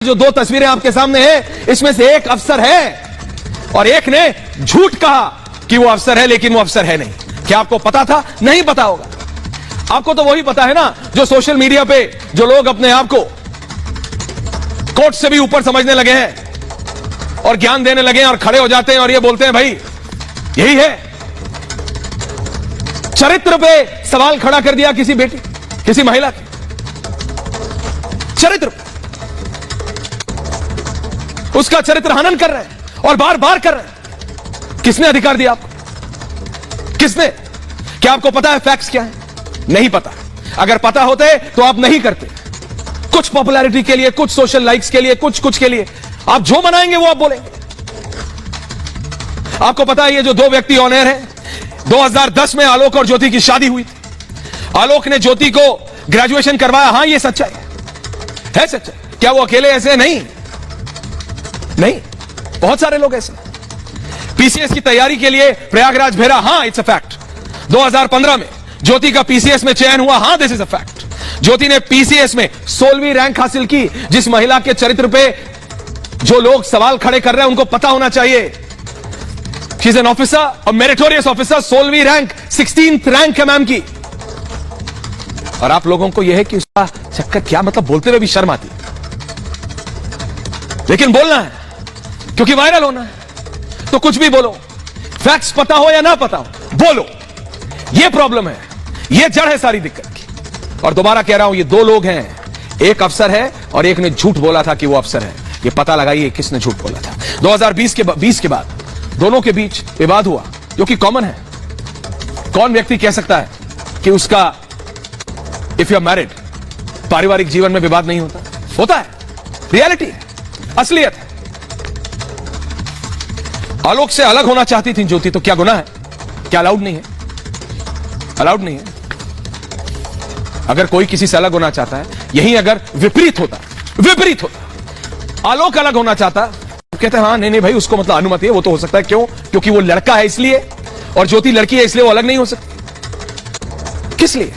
जो दो तस्वीरें आपके सामने हैं, इसमें से एक अफसर है और एक ने झूठ कहा कि वो अफसर है, लेकिन वो अफसर है नहीं। क्या आपको पता था? नहीं पता होगा। आपको तो वही पता है ना जो सोशल मीडिया पे जो लोग अपने आप को कोर्ट से भी ऊपर समझने लगे हैं और ज्ञान देने लगे हैं और खड़े हो जाते हैं और ये बोलते हैं भाई यही है। चरित्र पे सवाल खड़ा कर दिया किसी बेटी, किसी महिला के चरित्र पे, उसका चरित्र हनन कर रहे हैं और बार बार कर रहे हैं। किसने अधिकार दिया आपको? किसने? क्या आपको पता है फैक्ट्स क्या है? नहीं पता। अगर पता होते तो आप नहीं करते। कुछ पॉपुलैरिटी के लिए, कुछ सोशल लाइक्स के लिए, कुछ के लिए आप जो मनाएंगे वो आप बोलेंगे। आपको पता है ये जो दो व्यक्ति ऑन एयर हैं, 2010 में आलोक और ज्योति की शादी हुई थी। आलोक ने ज्योति को ग्रेजुएशन करवाया। हां ये सच्चाई है सच्चाई। क्या वो अकेले ऐसे? नहीं, बहुत सारे लोग ऐसे। पीसीएस की तैयारी के लिए प्रयागराज भेरा। हां इट्स अ फैक्ट। 2015 में ज्योति का पीसीएस में चयन हुआ। हां दिस इज अ फैक्ट। ज्योति ने पीसीएस में 16वीं रैंक हासिल की। जिस महिला के चरित्र पे जो लोग सवाल खड़े कर रहे हैं उनको पता होना चाहिए। She is an officer, a meritorious officer. 16वीं रैंक, 16th रैंक है मैम की। और आप लोगों को यह है कि उसका चक्कर क्या, मतलब बोलते हुए भी शर्म आती है, लेकिन बोलना है क्योंकि वायरल होना है। तो कुछ भी बोलो, फैक्ट्स पता हो या ना पता हो, बोलो। यह प्रॉब्लम है, यह जड़ है सारी दिक्कत की। और दोबारा कह रहा हूं, ये दो लोग हैं, एक अफसर है और एक ने झूठ बोला था कि वो अफसर है। यह पता लगाइए किसने झूठ बोला था। 2020 के बाद दोनों के बीच विवाद हुआ जो कि कॉमन है। कौन व्यक्ति कह सकता है कि उसका इफ यू आर मैरिड पारिवारिक जीवन में विवाद नहीं होता? होता है, रियलिटी है, असलियत है। आलोक से अलग होना चाहती थी ज्योति, तो क्या गुनाह है? क्या अलाउड नहीं है? अलाउड नहीं है। अगर कोई किसी से अलग होना चाहता है, यही अगर विपरीत होता, आलोक अलग होना चाहता, कहते हैं हाँ नहीं भाई उसको मतलब अनुमति है, वो तो हो सकता है। क्यों? क्योंकि वो लड़का है इसलिए, और ज्योति लड़की है इसलिए वो अलग नहीं हो सकती। किस लिए?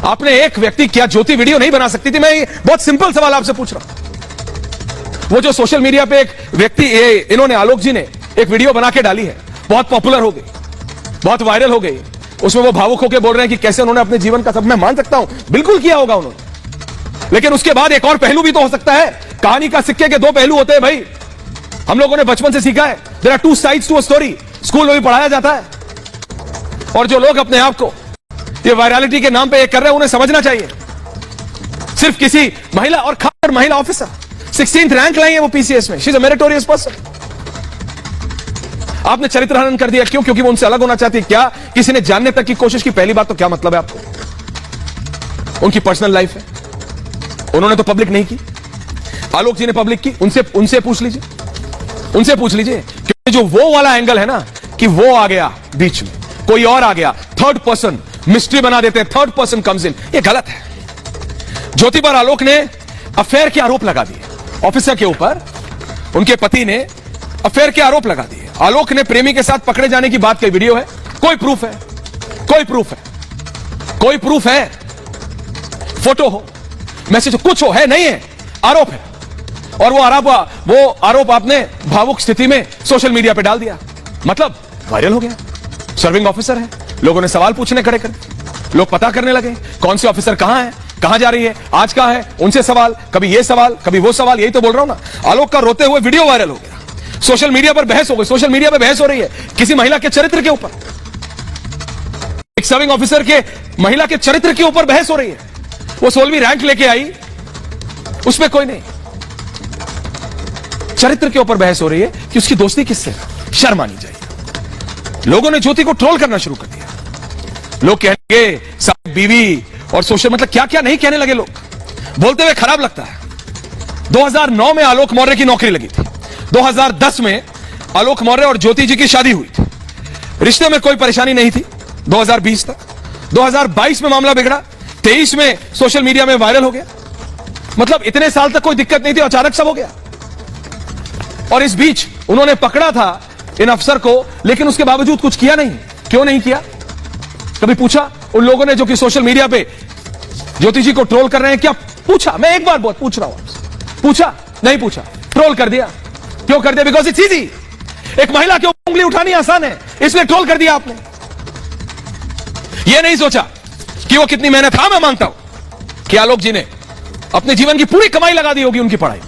आपने एक व्यक्ति, क्या ज्योति वीडियो नहीं बना सकती थी? मैं बहुत सिंपल सवाल आपसे पूछ रहा हूं। वो जो सोशल मीडिया पे एक व्यक्ति, इन्होंने, आलोक जी ने एक वीडियो बना के डाली है, बहुत पॉपुलर हो गई, बहुत वायरल हो गई। उसमें वो भावुक होकर बोल रहे हैं कि कैसे उन्होंने अपने जीवन का सब, मैं मान सकता हूं बिल्कुल किया होगा उन्होंने, लेकिन उसके बाद एक और पहलू भी तो हो सकता है। कहानी का सिक्के के दो पहलू होते हैं भाई, हम लोगों ने बचपन से सीखा है। There are two sides to a story, school में भी पढ़ाया जाता है। और जो लोग अपने आप को ये वायरलिटी के नाम पे ये कर रहे हैं, उन्हें समझना चाहिए। सिर्फ किसी महिला, और खासकर महिला ऑफिसर, 16th रैंक लाई है वो पीसीएस में। She is a meritorious person. आपने चरित्र हनन कर दिया। क्यों? क्योंकि वो उनसे अलग होना चाहती है। क्या किसी ने जानने तक की कोशिश की? पहली बात तो क्या मतलब है आपको? उनकी पर्सनल लाइफ है, उन्होंने तो पब्लिक नहीं की। आलोक जी ने पब्लिक की। उनसे पूछ लीजिए, क्योंकि जो वो वाला एंगल है ना कि वो आ गया बीच में, कोई और आ गया, थर्ड पर्सन मिस्ट्री बना देते हैं, थर्ड पर्सन कम्स इन, ये गलत है। ज्योति पर आलोक ने अफेयर के आरोप लगा दिए। ऑफिसर के ऊपर उनके पति ने अफेयर के आरोप लगा दिए। आलोक ने प्रेमी के साथ पकड़े जाने की बात की वीडियो है। कोई प्रूफ है? फोटो हो, मैसेज हो, कुछ हो? है? नहीं है, आरोप है। और वो आरोप आपने भावुक स्थिति में सोशल मीडिया पे डाल दिया, मतलब वायरल हो गया। सर्विंग ऑफिसर है, लोगों ने सवाल पूछने खड़े कर, लोग पता करने लगे कौन सी ऑफिसर कहां है, कहां जा रही है, आज कहां है, उनसे सवाल, कभी ये सवाल, कभी वो सवाल। यही तो बोल रहा हूं ना, आलोक का रोते हुए वीडियो वायरल हो गया। सोशल मीडिया पर बहस हो गई। सोशल मीडिया पर बहस हो रही है किसी महिला के चरित्र के ऊपर, एक सर्विंग ऑफिसर के महिला के चरित्र के ऊपर बहस हो रही है। वो 16वीं रैंक लेके आई, उसमें कोई नहीं, चरित्र के ऊपर बहस हो रही है कि उसकी दोस्ती किससे। शर्म आनी चाहिए। लोगों ने ज्योति को ट्रोल करना शुरू कर दिया। लोग कहेंगे साहब बीवी और सोशल, मतलब क्या क्या नहीं कहने लगे लोग, बोलते हुए खराब लगता है। 2009 में आलोक मौर्य की नौकरी लगी थी। 2010 में आलोक मौर्य और ज्योति जी की शादी हुई थी। रिश्ते में कोई परेशानी नहीं थी 2020 तक। 2022 में मामला बिगड़ा, 23 में सोशल मीडिया में वायरल हो गया। मतलब इतने साल तक कोई दिक्कत नहीं थी, अचानक सब हो गया। और इस बीच उन्होंने पकड़ा था इन अफसर को, लेकिन उसके बावजूद कुछ किया नहीं। क्यों नहीं किया? कभी पूछा उन लोगों ने जो कि सोशल मीडिया पे ज्योति जी को ट्रोल कर रहे हैं? क्या पूछा? मैं एक बार बहुत पूछ रहा हूं आपसे, पूछा? नहीं पूछा, ट्रोल कर दिया। क्यों कर दिया? Because it's easy. एक महिला की उंगली उठानी आसान है, इसलिए ट्रोल कर दिया आपने। यह नहीं सोचा कि वो कितनी मेहनत। हां, मैं मानता हूं कि आलोक जी ने अपने जीवन की पूरी कमाई लगा दी होगी उनकी पढ़ाई,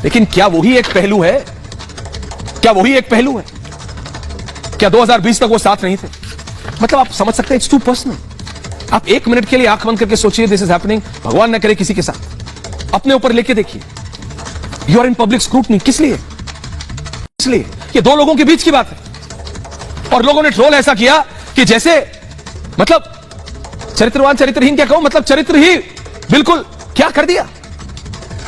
लेकिन क्या वही एक पहलू है? क्या वही एक पहलू है? क्या 2020 तक वो साथ नहीं थे? मतलब आप समझ सकते हैं, इट्स टू पर्सनल। आप एक मिनट के लिए आंख बंद करके सोचिए, दिस इज हैपनिंग, भगवान न करे किसी के साथ, अपने ऊपर लेके देखिए। You are in public scrutiny. किस लिए? इसलिए ये दो लोगों के बीच की बात है, और लोगों ने ट्रोल ऐसा किया कि जैसे मतलब चरित्रवान चरित्रहीन क्या कहूं, मतलब चरित्र ही बिल्कुल क्या कर दिया।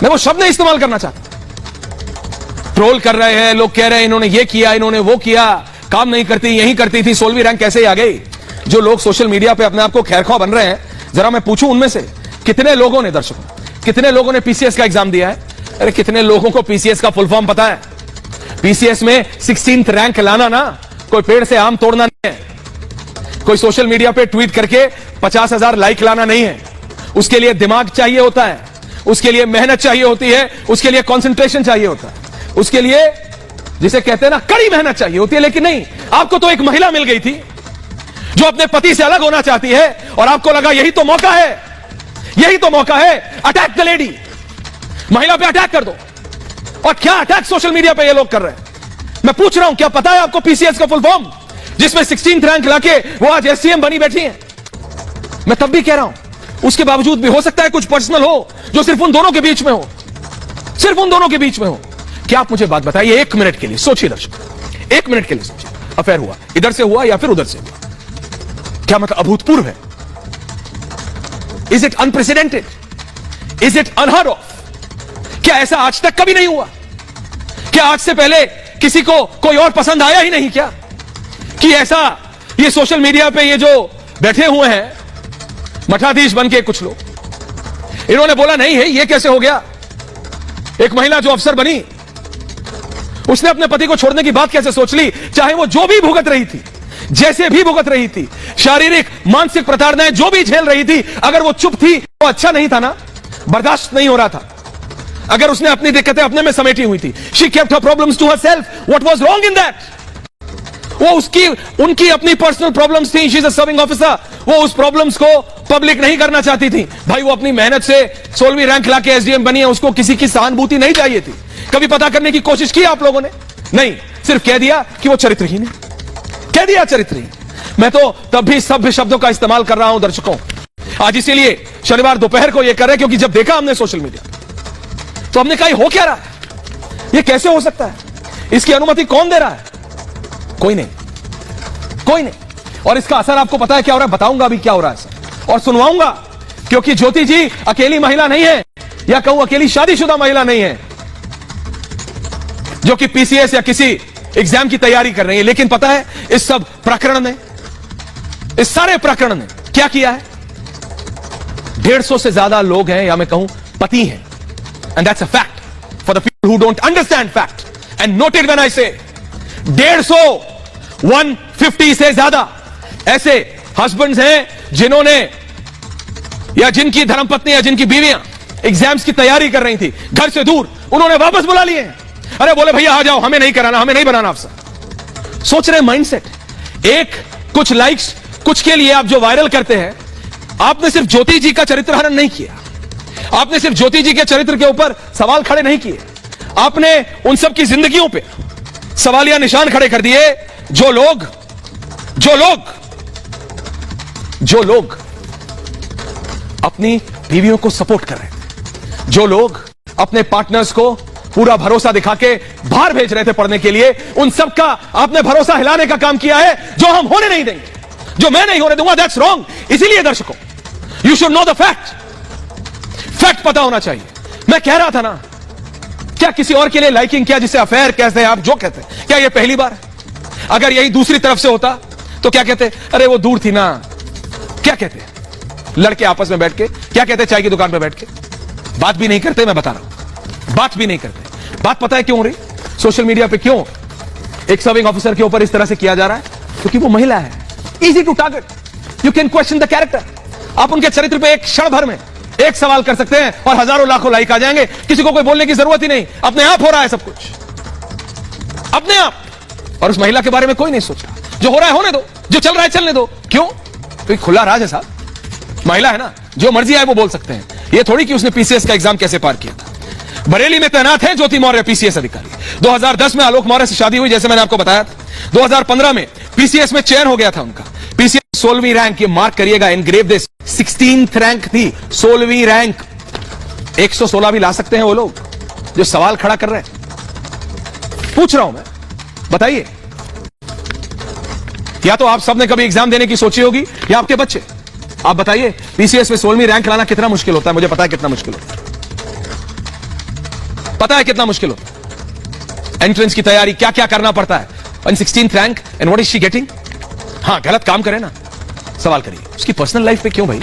मैं वो शब्द नहीं इस्तेमाल करना चाहता। ट्रोल कर रहे हैं लोग, कह रहे हैं इन्होंने ये किया, इन्होंने वो किया, काम नहीं करती, यही करती थी, 16वीं रैंक कैसे आ गई। जो लोग सोशल मीडिया पे अपने आप को खैरख्वाह बन रहे हैं, जरा मैं पूछूं उनमें से कितने लोगों ने, दर्शकों, कितने लोगों ने पीसीएस का एग्जाम दिया है? अरे कितने लोगों को पीसीएस का फुल फॉर्म पता है? पीसीएस में 16th रैंक लाना ना कोई पेड़ से आम तोड़ना नहीं है, कोई सोशल मीडिया पे ट्वीट करके 50,000 लाइक लाना नहीं है। उसके लिए दिमाग चाहिए होता है, उसके लिए मेहनत चाहिए होती है, उसके लिए कंसंट्रेशन चाहिए होता है, उसके लिए जिसे कहते हैं ना कड़ी मेहनत चाहिए होती है। लेकिन नहीं, आपको तो एक महिला मिल गई थी जो अपने पति से अलग होना चाहती है, और आपको लगा यही तो मौका है, यही तो मौका है, अटैक द लेडी, महिला पे अटैक कर दो। और क्या अटैक सोशल मीडिया पे ये लोग कर रहे हैं? मैं पूछ रहा हूं, क्या पता है आपको पीसीएस का फुल फॉर्म, जिसमें 16th रैंक लाके वो आज एससीएम बनी बैठी है? मैं तब भी कह रहा हूं, उसके बावजूद भी हो सकता है कुछ पर्सनल हो जो सिर्फ उन दोनों के बीच में हो, सिर्फ उन दोनों के बीच में हो। क्या आप मुझे बात बताइए, एक मिनट के लिए सोचिए दर्शक, एक मिनट के लिए सोचिए, अफेयर हुआ, इधर से हुआ या फिर उधर से हुआ, क्या मतलब अभूतपूर्व है? Is it unprecedented? Is it unheard of? क्या ऐसा आज तक कभी नहीं हुआ? क्या आज से पहले किसी को कोई और पसंद आया ही नहीं क्या? कि ऐसा ये सोशल मीडिया पे ये जो बैठे हुए हैं मठाधीश बन के कुछ लोग, इन्होंने बोला नहीं है, ये कैसे हो गया? एक महिला जो अफसर बनी, उसने अपने पति को छोड़ने की बात कैसे सोच ली? चाहे वो जो भी भुगत रही थी, जैसे भी भुगत रही थी, शारीरिक मानसिक प्रताड़नाएं जो भी झेल रही थी, अगर वो चुप थी तो अच्छा नहीं था ना, बर्दाश्त नहीं हो रहा था। अगर उसने अपनी दिक्कतें अपने में समेटी हुई थी, she kept her problems to herself, what was wrong in that? वो उसकी उनकी अपनी पर्सनल प्रॉब्लम्स थी, she is a serving officer, वो उस प्रॉब्लम्स को पब्लिक नहीं करना चाहती थी। भाई वो अपनी मेहनत से 16वीं रैंक लाके एसडीएम बनी है, उसको किसी की सहानुभूति नहीं चाहिए थी। कभी पता करने की कोशिश की आप लोगों ने? नहीं, सिर्फ कह दिया कि वो चरित्रहीन है, कह दिया चरित्रहीन। मैं तो तब भी सभ्य शब्दों का इस्तेमाल कर रहा हूं दर्शकों, आज इसीलिए शनिवार दोपहर को यह कर रहे हैं, क्योंकि जब देखा हमने सोशल मीडिया तो हमने कहा हो क्या रहा है, ये कैसे हो सकता है, इसकी अनुमति कौन दे रहा है? कोई नहीं, कोई नहीं। और इसका असर आपको पता है क्या हो रहा है? बताऊंगा अभी क्या हो रहा है सर, और सुनवाऊंगा, क्योंकि ज्योति जी अकेली महिला नहीं है, या कहूं अकेली शादीशुदा महिला नहीं है जो कि पीसीएस या किसी एग्जाम की तैयारी कर रही है। लेकिन पता है इस सब प्रकरण में, इस सारे प्रकरण में क्या किया है? 150 से ज्यादा लोग हैं, या मैं कहूं पति हैं, and that's a fact for the people who don't understand fact and note it when I से 150, 150 से ज्यादा ऐसे हस्बैंड्स हैं जिन्होंने, या जिनकी धर्मपत्नी या जिनकी बीवियां एग्जाम्स की तैयारी कर रही थी, घर से दूर, उन्होंने वापस बुला लिए हैं। अरे बोले भैया आ जाओ, हमें नहीं कराना, हमें नहीं बनाना अफसर। सोच रहे माइंडसेट, एक कुछ लाइक्स कुछ के लिए आप जो वायरल करते हैं, आपने सिर्फ ज्योति जी का चरित्र हनन नहीं किया, आपने सिर्फ ज्योति जी के चरित्र के ऊपर सवाल खड़े नहीं किए, आपने उन सब की जिंदगियों पे सवालिया निशान खड़े कर दिए जो लोग अपनी बीवियों को सपोर्ट कर रहे थे, जो लोग अपने पार्टनर्स को पूरा भरोसा दिखा के बाहर भेज रहे थे पढ़ने के लिए, उन सब का आपने भरोसा हिलाने का काम किया है, जो हम होने नहीं देंगे, जो मैं नहीं होने दूंगा। That's wrong. इसीलिए दर्शकों, you should know the fact, fact पता होना चाहिए। मैं कह रहा था ना, क्या किसी और के लिए लाइकिंग, क्या जिसे अफेयर कहते हैं आप, जो कहते हैं, क्या यह पहली बार है? अगर यही दूसरी तरफ से होता तो क्या कहते? अरे वो दूर थी ना। क्या कहते? लड़के आपस में बैठ के क्या कहते? चाय की दुकान पे बैठ के बात भी नहीं करते। मैं बता रहा हूं, बात भी नहीं करते। बात पता है क्यों हो रही? सोशल मीडिया पे क्यों एक सर्विंग ऑफिसर के ऊपर इस तरह से किया जा रहा है? क्योंकि वो महिला है, easy to target, you can question the character. आप उनके चरित्र पे एक क्षण भर में, एक सवाल कर सकते हैं और हजारों लाखों लाइक आ जाएंगे, किसी को कोई बोलने की जरूरत ही नहीं, अपने आप हो रहा है सब कुछ, अपने आप। और उस महिला के बारे में कोई नहीं सोच रहा, जो हो रहा है होने दो, जो चल रहा है चलने दो। क्यों? तो खुला राज है साहब, महिला है ना, जो मर्जी आए वो बोल सकते हैं। ये थोड़ी कि उसने पीसीएस का एग्जाम कैसे पार किया था। बरेली में तैनात है ज्योति मौर्य, पीसीएस अधिकारी। 2010 में आलोक मौर्य से शादी हुई, जैसे मैंने आपको बताया था। 2015 में पीसीएस में चयन हो गया था उनका। पीसीएस 16वीं रैंक, ये मार्क करिएगा, एनग्रेव दिस, 16th रैंक थी, 16वीं रैंक। 116 भी ला सकते हैं वो लोग जो सवाल खड़ा कर रहे हैं। पूछ रहा हूं मैं, बताइए, या तो आप सबने कभी एग्जाम देने की सोची होगी या आपके बच्चे। आप बताइए, पीसीएस में 16वीं रैंक लाना कितना मुश्किल होता है? मुझे पता है कितना मुश्किल होता है, पता है कितना मुश्किल होता है। एंट्रेंस की तैयारी, क्या क्या करना पड़ता है। 16th rank, and what is she getting? हां, गलत काम करे ना, सवाल करिए, उसकी पर्सनल लाइफ पे क्यों भाई?